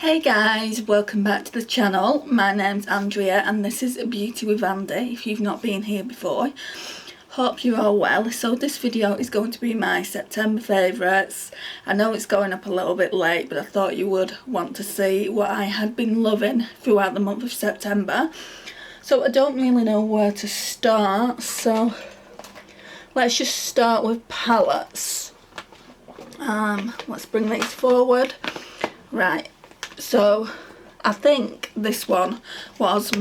Hey guys, welcome back to the channel. My name's Andrea and this is Beauty with Andy, if you've not been here before. Hope you're all well. So this video is going to be my September favourites. I know it's going up a little bit late, but I thought you would want to see what I had been loving throughout the month of September. So I don't really know where to start, so let's just start with palettes. Let's bring these forward. Right. So I think this one was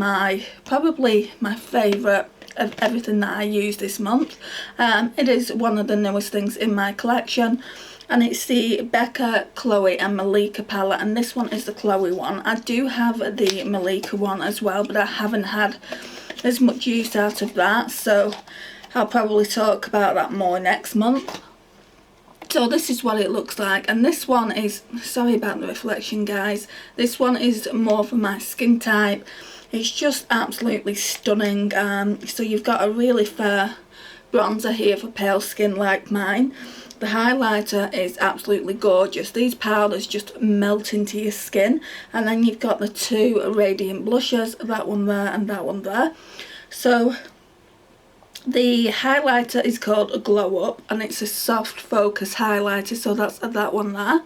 probably my favourite of everything that I used this month. It is one of the newest things in my collection, and it's the Becca, Chloe and Malika palette, and this one is the Chloe one. I do have the Malika one as well, but I haven't had as much use out of that, so I'll probably talk about that more next month. So this is what it looks like, and this one is, sorry about the reflection guys, this one is more for my skin type. It's just absolutely stunning. So you've got a really fair bronzer here for pale skin like mine. The highlighter is absolutely gorgeous. These powders just melt into your skin, and then you've got the two radiant blushes, that one there and that one there. So the highlighter is called a Glow Up, and it's a soft focus highlighter, so that's that one there.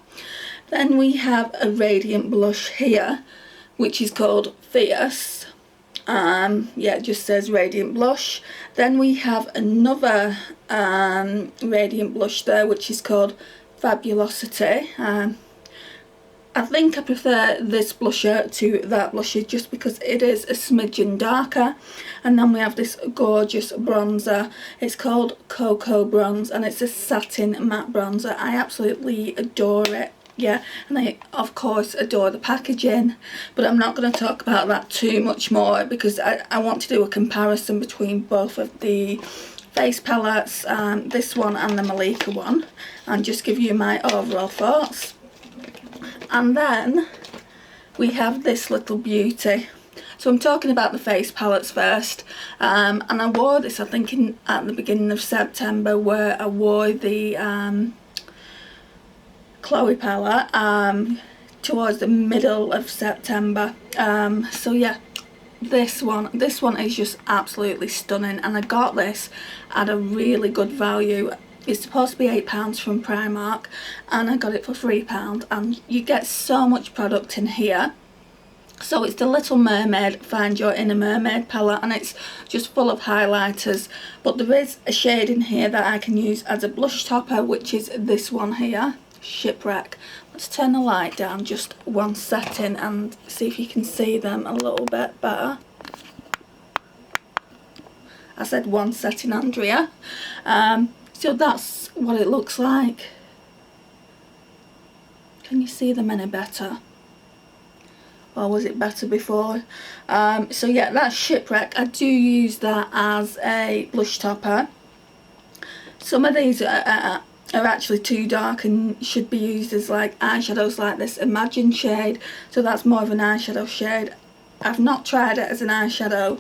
Then we have a radiant blush here, which is called Fierce. Yeah, it just says radiant blush. Then we have another radiant blush there, which is called Fabulosity. I think I prefer this blusher to that blusher just because it is a smidgen darker. And then we have this gorgeous bronzer. It's called Cocoa Bronze, and it's a satin matte bronzer. I absolutely adore it. Yeah, and I of course adore the packaging, but I'm not going to talk about that too much more because I want to do a comparison between both of the face palettes, this one and the Malika one, and just give you my overall thoughts. And then we have this little beauty. So I'm talking about the face palettes first, and I wore this I think at the beginning of September, where I wore the Chloe palette towards the middle of September. So yeah, this one is just absolutely stunning, and I got this at a really good value. It's supposed to be £8 from Primark, and I got it for £3, and you get so much product in here. So it's the Little Mermaid Find Your Inner Mermaid palette, and it's just full of highlighters, but there is a shade in here that I can use as a blush topper, which is this one here, Shipwreck. Let's turn the light down just one setting and see if you can see them a little bit better. I said one setting, Andrea. So that's what it looks like. Can you see them any better? Or was it better before? So yeah, that's Shipwreck. I do use that as a blush topper. Some of these are actually too dark and should be used as like eyeshadows, like this Imagine shade. So that's more of an eyeshadow shade. I've not tried it as an eyeshadow,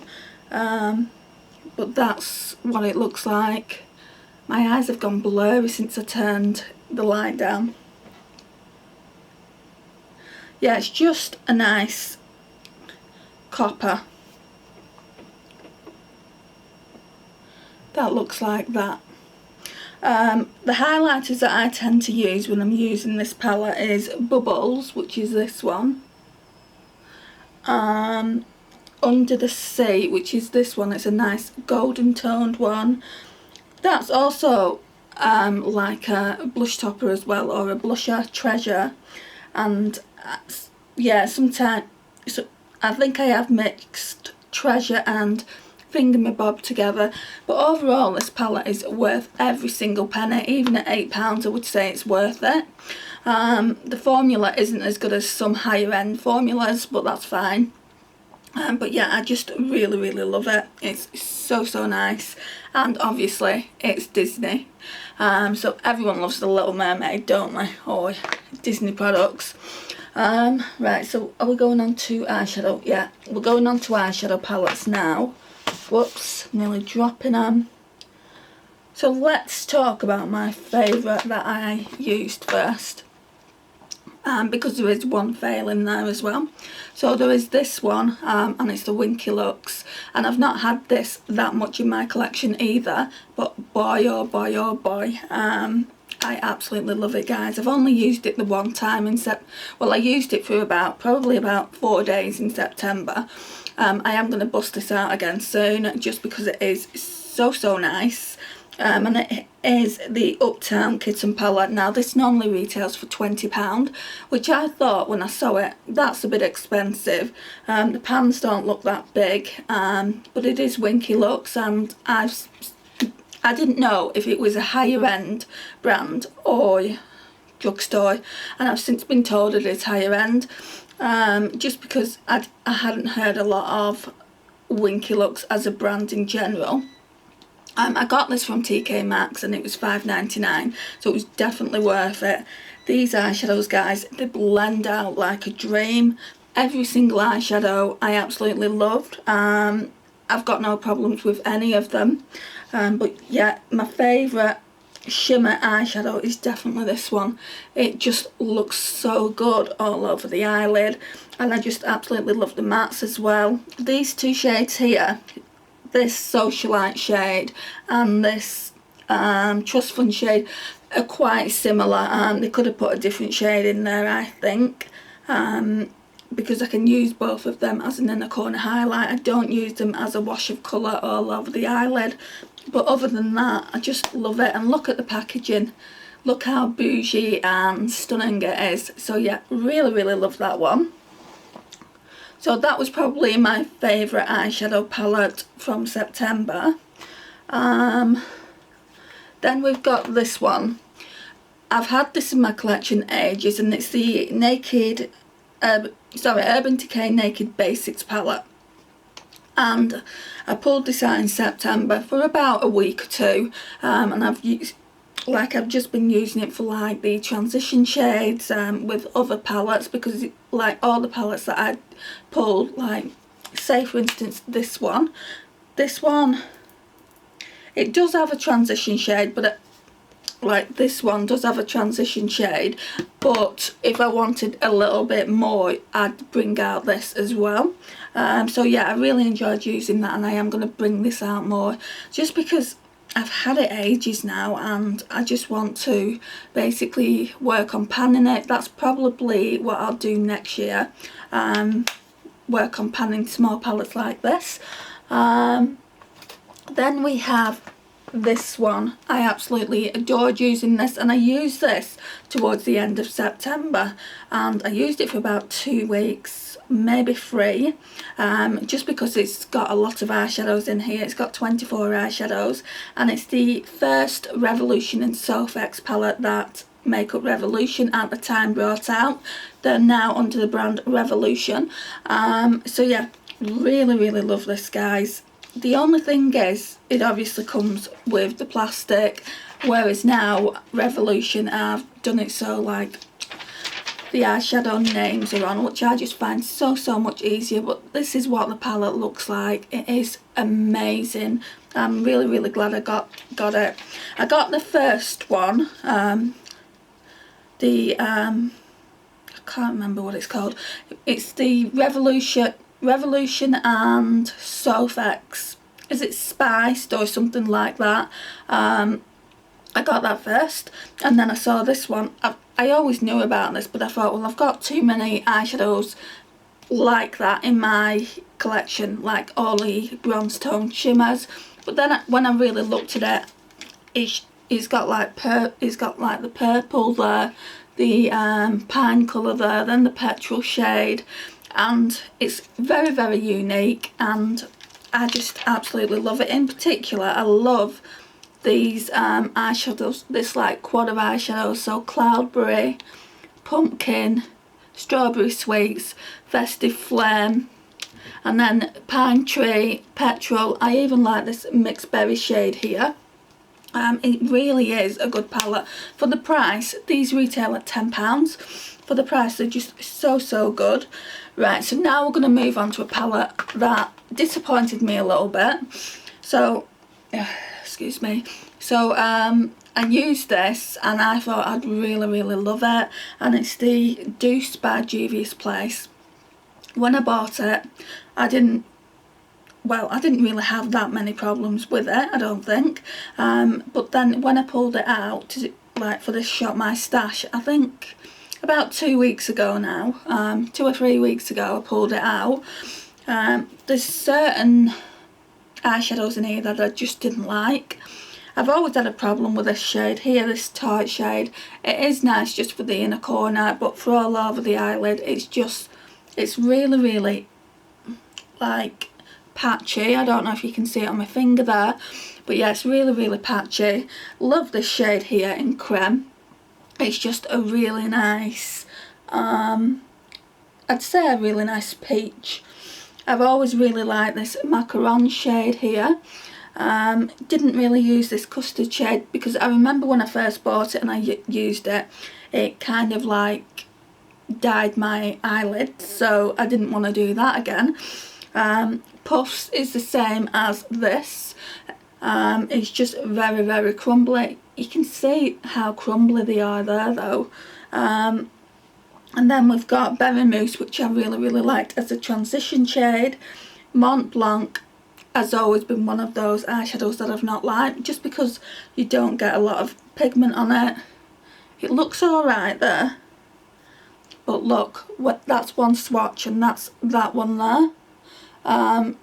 but that's what it looks like. My eyes have gone blurry since I turned the light down. Yeah, it's just a nice copper. That looks like that. The highlighters that I tend to use when I'm using this palette is Bubbles, which is this one. Under the Sea, which is this one. It's a nice golden toned one. That's also like a blush topper as well, or a blusher, Treasure. And yeah, sometimes so I think I have mixed Treasure and Thingamabob together, but overall this palette is worth every single penny. Even at £8 I would say it's worth it. The formula isn't as good as some higher end formulas, but that's fine. But yeah, I just really love it. It's so nice, and obviously it's Disney, so everyone loves the Little Mermaid, don't they? Or Disney products. Right, so are we going on to eyeshadow? Yeah, we're going on to eyeshadow palettes now. Whoops, nearly dropping them. So let's talk about my favourite that I used first. because there is one fail in there as well. So there is this one, and it's the Winky Lux, and I've not had this that much in my collection either, but boy oh boy oh boy, I absolutely love it, guys. I've only used it the one time in well, I used it for probably about 4 days in September. I am going to bust this out again soon, just because it is so nice. And it is the Uptown Kitten palette. Now this normally retails for £20, which I thought when I saw it, that's a bit expensive. The pans don't look that big, but it is Winky Lux, and I didn't know if it was a higher end brand or drugstore, and I've since been told that it's higher end, just because I hadn't heard a lot of Winky Lux as a brand in general. I got this from TK Maxx and it was £5.99, so it was definitely worth it. These eyeshadows, guys, they blend out like a dream. Every single eyeshadow I absolutely loved. I've got no problems with any of them. But yeah, my favourite shimmer eyeshadow is definitely this one. It just looks so good all over the eyelid, and I just absolutely love the mattes as well. These two shades here, this Socialite shade and this Trust Fund shade, are quite similar, and they could have put a different shade in there, I think, because I can use both of them as an inner corner highlight. I don't use them as a wash of colour all over the eyelid, but other than that, I just love it. And look at the packaging, look how bougie and stunning it is. So yeah, really love that one. So that was probably my favourite eyeshadow palette from September. Then we've got this one. I've had this in my collection ages, and it's the Urban Decay Naked Basics palette. And I pulled this out in September for about a week or two, and I've just been using it for like the transition shades with other palettes, because like all the palettes that I pulled, like say for instance this one, it does have a transition shade, but like this one does have a transition shade, but if I wanted a little bit more, I'd bring out this as well. So yeah, I really enjoyed using that, and I am going to bring this out more, just because I've had it ages now, and I just want to basically work on panning it. That's probably what I'll do next year, work on panning small palettes like this. Then we have this one. I absolutely adored using this, and I used this towards the end of September, and I used it for about 2 weeks, maybe 3, just because it's got a lot of eyeshadows in here. It's got 24 eyeshadows, and it's the first Revolution and Sofx palette that Makeup Revolution at the time brought out. They're now under the brand Revolution. So yeah, really love this, guys. The only thing is, it obviously comes with the plastic, whereas now Revolution, I've done it so like the eyeshadow names are on, which I just find so much easier. But this is what the palette looks like. It is amazing. I'm really glad I got it. I got the first one, I can't remember what it's called. It's the Revolution and Sofx. Is it Spiced or something like that? I got that first, and then I saw this one. I always knew about this, but I thought, well, I've got too many eyeshadows like that in my collection, like all the bronze tone shimmers. But then when I really looked at it, it's got like the purple there, the pine colour there, then the petrol shade, and it's very unique, and I just absolutely love it. In particular, I love these eyeshadows, this like quad of eyeshadows, so Cloudberry, Pumpkin, Strawberry Sweets, Festive Flame, and then Pine Tree, Petrol. I even like this mixed berry shade here. It really is a good palette. For the price, these retail at £10. For the price, they're just so good. Right, so now we're going to move on to a palette that disappointed me a little bit. So excuse me. So I used this and I thought I'd really love it, and it's the Douce by Juvia's Place. When I bought it, I didn't really have that many problems with it, I don't think, but then when I pulled it out, like for this Shop My Stash, I think about 2 weeks ago now, 2 or 3 weeks ago, I pulled it out. There's certain eyeshadows in here that I just didn't like. I've always had a problem with this shade here, this tart shade. It is nice just for the inner corner, but for all over the eyelid, it's really like patchy. I don't know if you can see it on my finger there, but yeah, it's really patchy. Love this shade here in Creme. It's just a really nice, I'd say a really nice peach. I've always really liked this Macaron shade here. Didn't really use this custard shade because I remember when I first bought it and I used it, it kind of like dyed my eyelids, so I didn't want to do that again. Puffs is the same as this. It's just very crumbly. You can see how crumbly they are there though. And then we've got Berry Mousse, which I really liked as a transition shade. Mont Blanc has always been one of those eyeshadows that I've not liked, just because you don't get a lot of pigment on it. It looks alright there, but look, that's one swatch and that's that one there.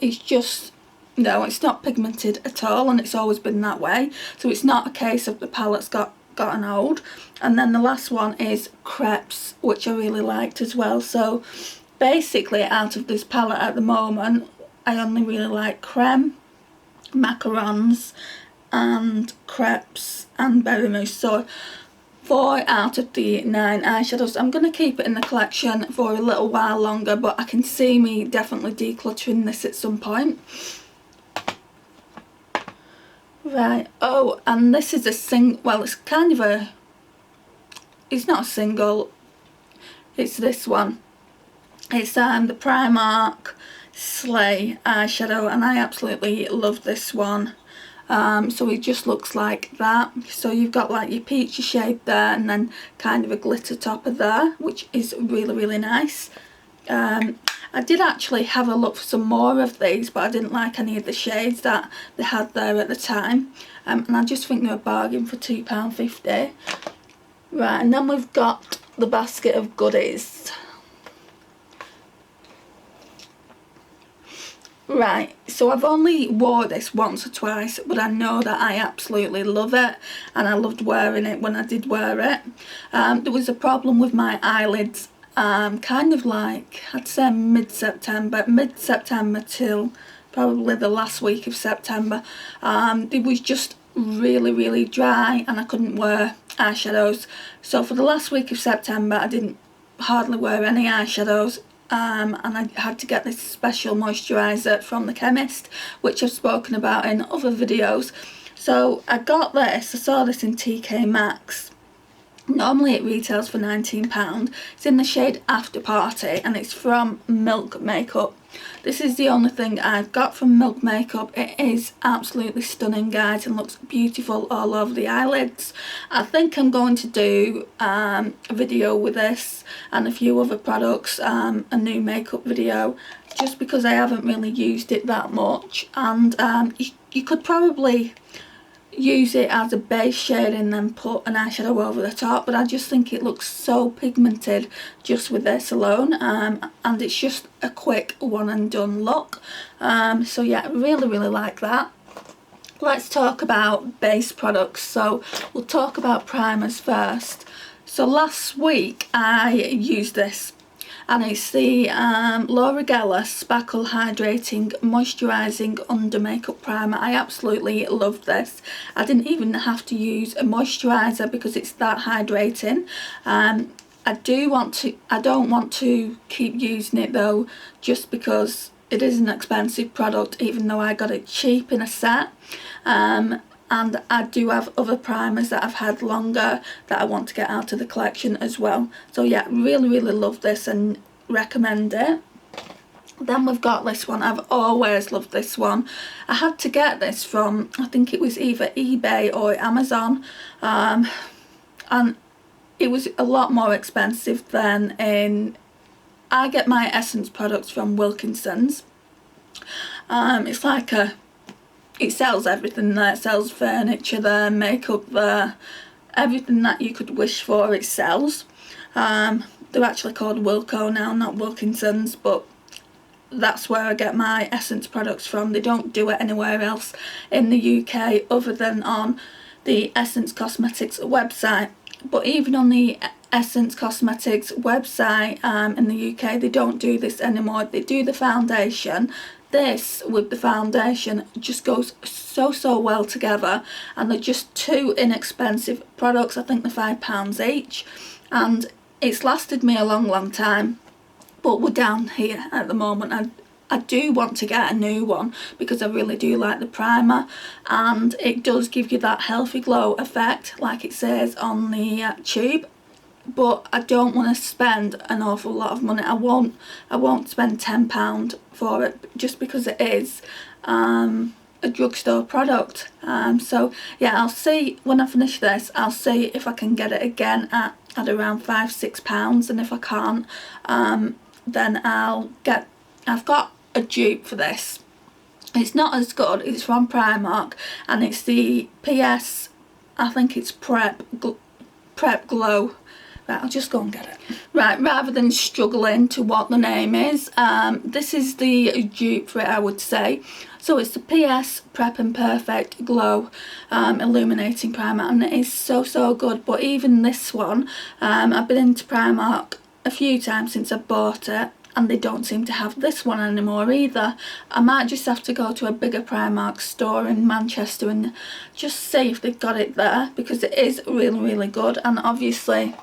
It's just, no, it's not pigmented at all, and it's always been that way, so it's not a case of the palette's gotten old. And then the last one is Crepes, which I really liked as well. So basically out of this palette at the moment, I only really like Creme, Macarons and Crepes and Berry Mousse. So 4 out of the 9 eyeshadows. I'm going to keep it in the collection for a little while longer, but I can see me definitely decluttering this at some point. Right, oh, and this is well, it's kind of it's not a single, it's this one. It's the Primark Slay eyeshadow, and I absolutely love this one. So it just looks like that. So you've got like your peachy shade there, and then kind of a glitter topper there, which is really nice. I did actually have a look for some more of these, but I didn't like any of the shades that they had there at the time. And I just think they're a bargain for £2.50. Right, and then we've got the basket of goodies. Right, so I've only wore this once or twice, but I know that I absolutely love it, and I loved wearing it when I did wear it. There was a problem with my eyelids, kind of like, I'd say mid-September till probably the last week of September. It was just really dry, and I couldn't wear eyeshadows. So for the last week of September, I didn't hardly wear any eyeshadows. And I had to get this special moisturiser from the chemist, which I've spoken about in other videos. So I got this, I saw this in TK Maxx. Normally it retails for £19. It's in the shade After Party, and it's from Milk Makeup. This is the only thing I've got from Milk Makeup. It is absolutely stunning, guys, and looks beautiful all over the eyelids. I think I'm going to do a video with this and a few other products, a new makeup video, just because I haven't really used it that much. And you could probably use it as a base shade and then put an eyeshadow over the top, but I just think it looks so pigmented just with this alone, and it's just a quick one and done look. So yeah, really like that. Let's talk about base products. So we'll talk about primers first. So last week I used this, and it's the Laura Geller Spackle Hydrating Moisturising Under Makeup Primer. I absolutely love this. I didn't even have to use a moisturiser because it's that hydrating. I don't want to keep using it though, just because it is an expensive product, even though I got it cheap in a set. And I do have other primers that I've had longer that I want to get out of the collection as well. So yeah, really love this and recommend it. Then we've got this one. I've always loved this one. I had to get this from, I think it was either eBay or Amazon, and it was a lot more expensive than I get my Essence products from Wilkinsons. It's like it sells everything there. It sells furniture there, makeup there, everything that you could wish for it sells. They're actually called Wilko now, not Wilkinsons, but that's where I get my Essence products from. They don't do it anywhere else in the UK other than on the Essence Cosmetics website. But even on the Essence Cosmetics website in the UK, they don't do this anymore. They do the foundation. This with the foundation just goes so well together, and they're just two inexpensive products. I think they're £5 each, and it's lasted me a long time. But we're down here at the moment. I do want to get a new one because I really do like the primer, and it does give you that healthy glow effect like it says on the tube. But I don't want to spend an awful lot of money. I won't spend £10 for it just because it is a drugstore product. So yeah, I'll see when I finish this. I'll see if I can get it again at around £5-6, and if I can't, then I've got a dupe for this. It's not as good. It's from Primark, and it's the PS, I think it's Prep Glow. Right, I'll just go and get it. Right, rather than struggling to what the name is, this is the dupe for it, I would say. So it's the PS Prep and Perfect Glow Illuminating Primer, and it is so good. But even this one, I've been into Primark a few times since I bought it, and they don't seem to have this one anymore either. I might just have to go to a bigger Primark store in Manchester and just see if they've got it there, because it is really good. And obviously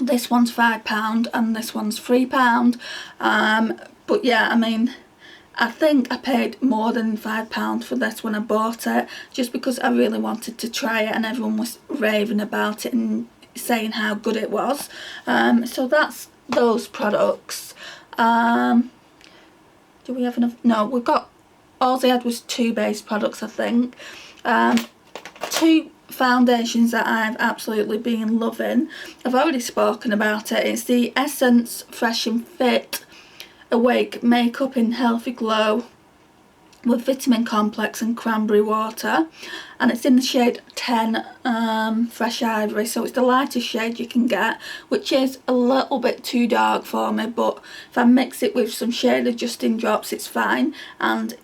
this one's £5 and this one's £3. But yeah, I mean, I think I paid more than £5 for this when I bought it, just because I really wanted to try it, and everyone was raving about it and saying how good it was. So that's those products. Do we have enough? No, we've got, all they had was 2 base products, I think. 2 foundations that I've absolutely been loving. I've already spoken about it. It's the Essence Fresh and Fit Awake Makeup in Healthy Glow with Vitamin Complex and Cranberry Water, and it's in the shade 10 Fresh Ivory, so it's the lightest shade you can get, which is a little bit too dark for me, but if I mix it with some shade adjusting drops it's fine, and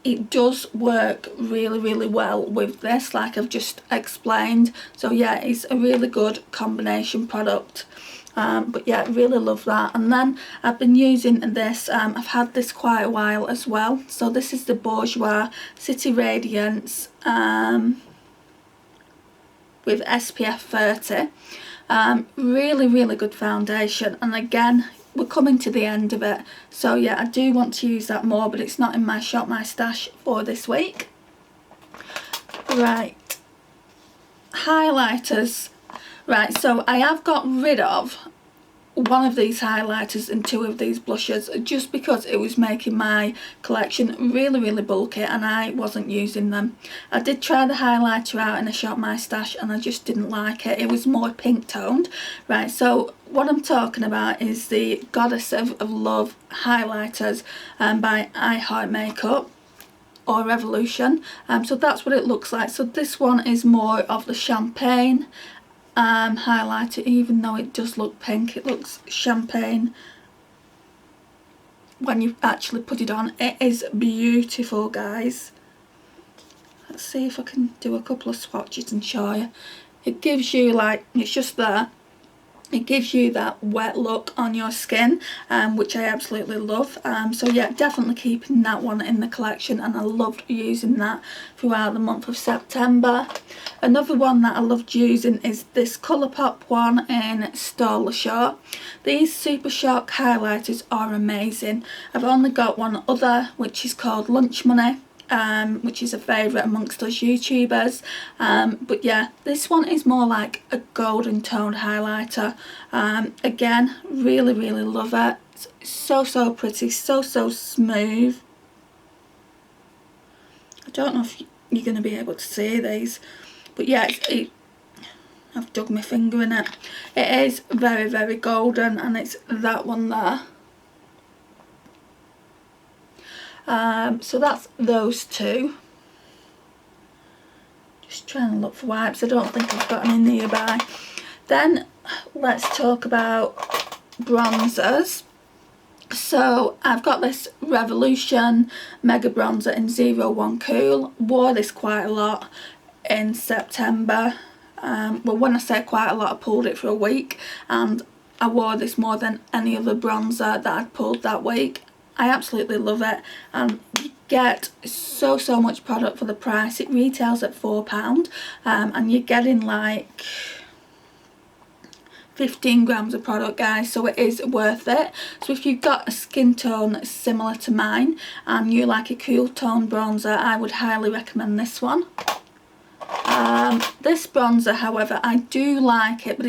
it does work really well with this, like I've just explained. So yeah, it's a really good combination product. But yeah, really love that. And then I've been using this, I've had this quite a while as well. So this is the Bourjois City Radiance with SPF 30. Really good foundation, and again, we're coming to the end of it, so yeah, I do want to use that more, but it's not in my Shop My Stash for this week. Right, highlighters. Right, so I have got rid of one of these highlighters and 2 of these blushes, just because it was making my collection really bulky and I wasn't using them. I did try the highlighter out in a Shop My Stash and I just didn't like it. It was more pink toned. Right, so what I'm talking about is the Goddess of Love highlighters by I Heart Makeup or Revolution. So that's what it looks like. So this one is more of the champagne highlighter, even though it does look pink. It looks champagne when you actually put it on. It is beautiful, guys. Let's see if I can do a couple of swatches and show you. It gives you, like, it's just there, it gives you that wet look on your skin, which I absolutely love. So yeah, definitely keeping that one in the collection, and I loved using that throughout the month of September. Another one that I loved using is this Colourpop one in Stole the Show. These Super Shock highlighters are amazing. I've only got one other, which is called Lunch Money, which is a favourite amongst us YouTubers. But yeah, this one is more like a golden toned highlighter. Again, really love it. It's so pretty, so smooth. I don't know if you're going to be able to see these, but yeah, I've dug my finger in it. It is very golden, and it's that one there. So that's those two. Just trying to look for wipes. I don't think I've got any nearby. Then let's talk about bronzers. So I've got this Revolution Mega Bronzer in 01 Cool. Wore this quite a lot in September. Well, when I say quite a lot, I pulled it for a week, and I wore this more than any other bronzer that I'd pulled that week. I absolutely love it, and you get so much product for the price. It retails at £4, and you're getting like 15 grams of product, guys, so it is worth it. So if you've got a skin tone similar to mine and you like a cool tone bronzer, I would highly recommend this one. This bronzer, however, I do like it, but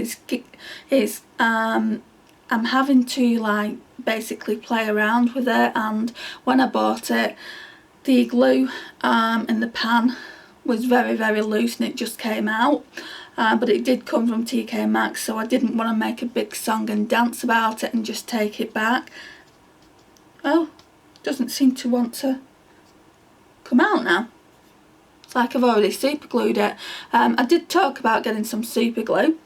I'm having to like basically play around with it, and when I bought it, the glue in the pan was very loose and it just came out. But it did come from TK Maxx, so I didn't want to make a big song and dance about it and just take it back. Oh, doesn't seem to want to come out now. It's like I've already super glued it. I did talk about getting some super glue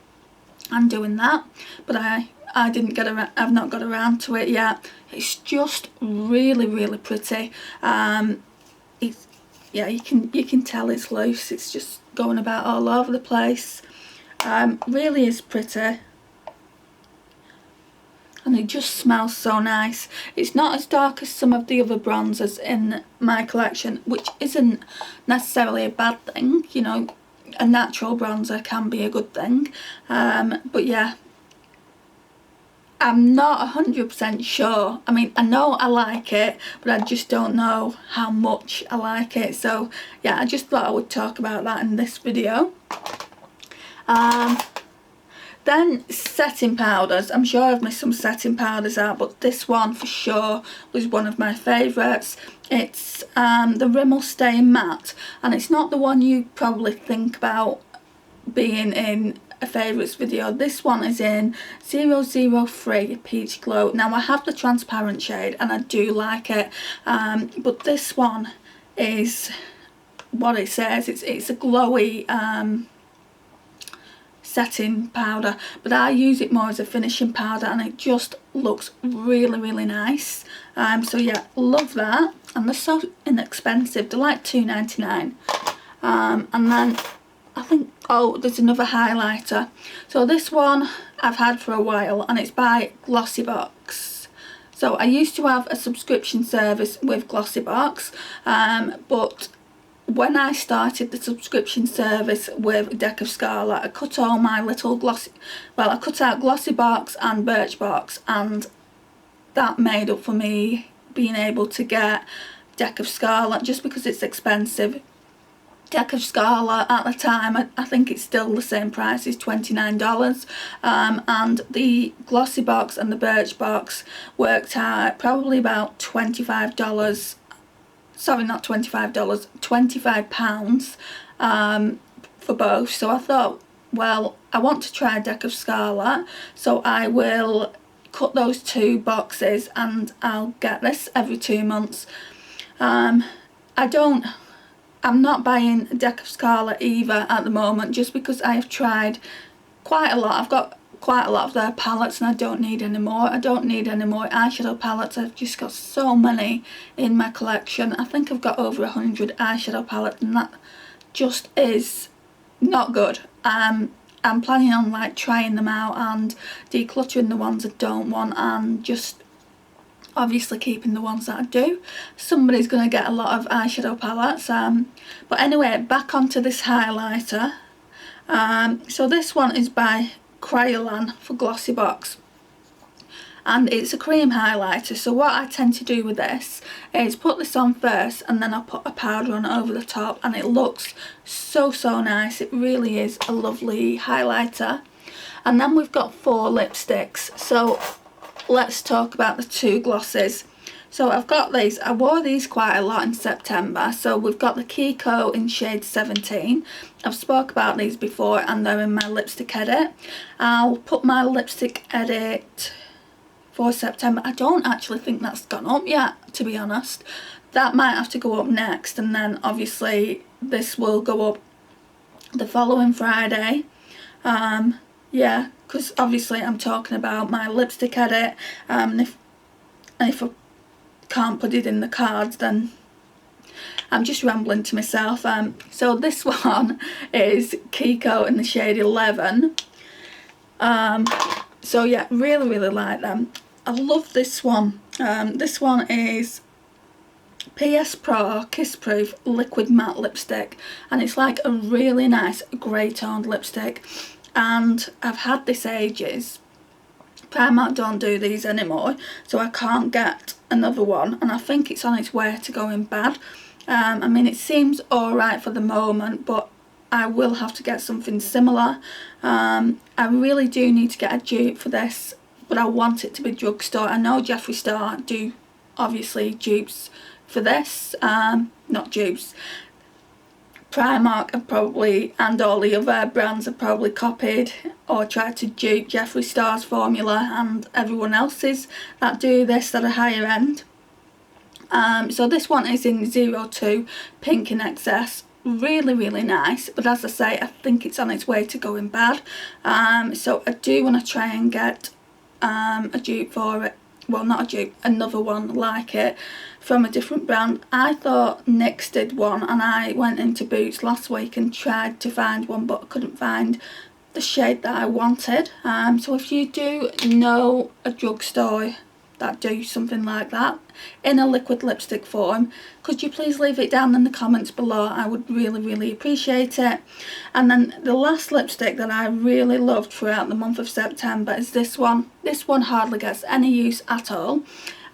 and doing that, but I didn't get around. I've not got around to it yet. It's just really pretty. Yeah, you can tell it's loose. It's just going about all over the place. Really is pretty, and it just smells so nice. It's not as dark as some of the other bronzers in my collection, which isn't necessarily a bad thing. You know, a natural bronzer can be a good thing. But yeah, I'm not 100% sure. I mean, I know I like it, but I just don't know how much I like it. So yeah, I just thought I would talk about that in this video. Then setting powders. I'm sure I've missed some setting powders out, but this one for sure was one of my favourites. It's the Rimmel Stay Matte, and it's not the one you probably think about being in a favourites video. This one is in 003 Peach Glow. Now I have the transparent shade and I do like it, but this one is what it says. It's a glowy setting powder, but I use it more as a finishing powder, and it just looks really nice. So yeah, love that, and they're so inexpensive. They're like $2.99. And then I think, oh, there's another highlighter. So this one I've had for a while, and it's by Glossybox. So I used to have a subscription service with Glossybox, but when I started the subscription service with Deck of Scarlet, I cut all my little I cut out Glossybox and Birchbox, and that made up for me being able to get Deck of Scarlet, just because it's expensive. Deck of Scarlet at the time, I think it's still the same price, is $29, and the Glossybox and the Birchbox worked out at probably about $25. Sorry, not $25, £25 for both. So I thought, well, I want to try a Deck of Scarlet, so I will cut those two boxes and I'll get this every 2 months. I'm not buying a Deck of Scarlet either at the moment, just because I have tried quite a lot. I've got quite a lot of their palettes and I don't need any more. I don't need any more eyeshadow palettes. I've just got so many in my collection. I think I've got over 100 eyeshadow palettes, and that just is not good. I'm planning on like trying them out and decluttering the ones I don't want, and just obviously keeping the ones that I do. Somebody's going to get a lot of eyeshadow palettes. But anyway, back onto this highlighter. So this one is by Kryolan for Glossybox, and it's a cream highlighter. So what I tend to do with this is put this on first, and then I'll put a powder on over the top, and it looks so nice. It really is a lovely highlighter. And then we've got 4 lipsticks. So let's talk about the two glosses. So I've got these. I wore these quite a lot in September. So we've got the Kiko in shade 17. I've spoke about these before and they're in my lipstick edit. I'll put my lipstick edit for September. I don't actually think that's gone up yet, to be honest. That might have to go up next, and then obviously this will go up the following Friday. Yeah, because obviously I'm talking about my lipstick edit. And if I can't put it in the cards, then I'm just rambling to myself. So this one is Kiko in the shade 11. So yeah, really like them. I love this one. This one is PS Pro Kiss Proof Liquid Matte Lipstick, and it's like a really nice grey toned lipstick, and I've had this ages. Primark don't do these anymore, so I can't get another one, and I think it's on its way to going bad. I mean, it seems alright for the moment, but I will have to get something similar. I really do need to get a dupe for this, but I want it to be drugstore. I know Jeffree Star do obviously dupes for this, not dupes. Primark have probably, and all the other brands have probably copied or tried to dupe Jeffree Star's formula and everyone else's that do this at a higher end. So this one is in 02 Pink in Excess. Really nice, but as I say, I think it's on its way to going bad. So I do want to try and get a dupe for it. Well, not a dupe, another one like it from a different brand. I thought NYX did one, and I went into Boots last week and tried to find one, but I couldn't find the shade that I wanted. So if you do know a drugstore that do something like that in a liquid lipstick form, could you please leave it down in the comments below? I would really appreciate it. And then the last lipstick that I really loved throughout the month of September is this one. This one hardly gets any use at all,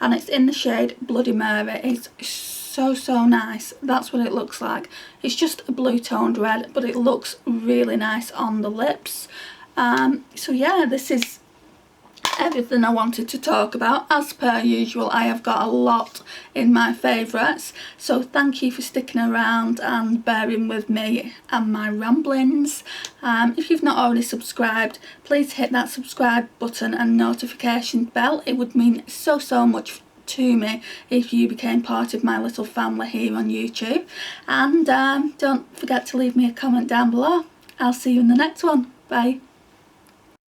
and it's in the shade Bloody Mary. It's so nice. That's what it looks like. It's just a blue toned red, but it looks really nice on the lips. So yeah, this is everything I wanted to talk about. As per usual, I have got a lot in my favourites, so thank you for sticking around and bearing with me and my ramblings. If you've not already subscribed, please hit that subscribe button and notification bell. It would mean so much to me if you became part of my little family here on YouTube. And don't forget to leave me a comment down below. I'll see you in the next one. Bye.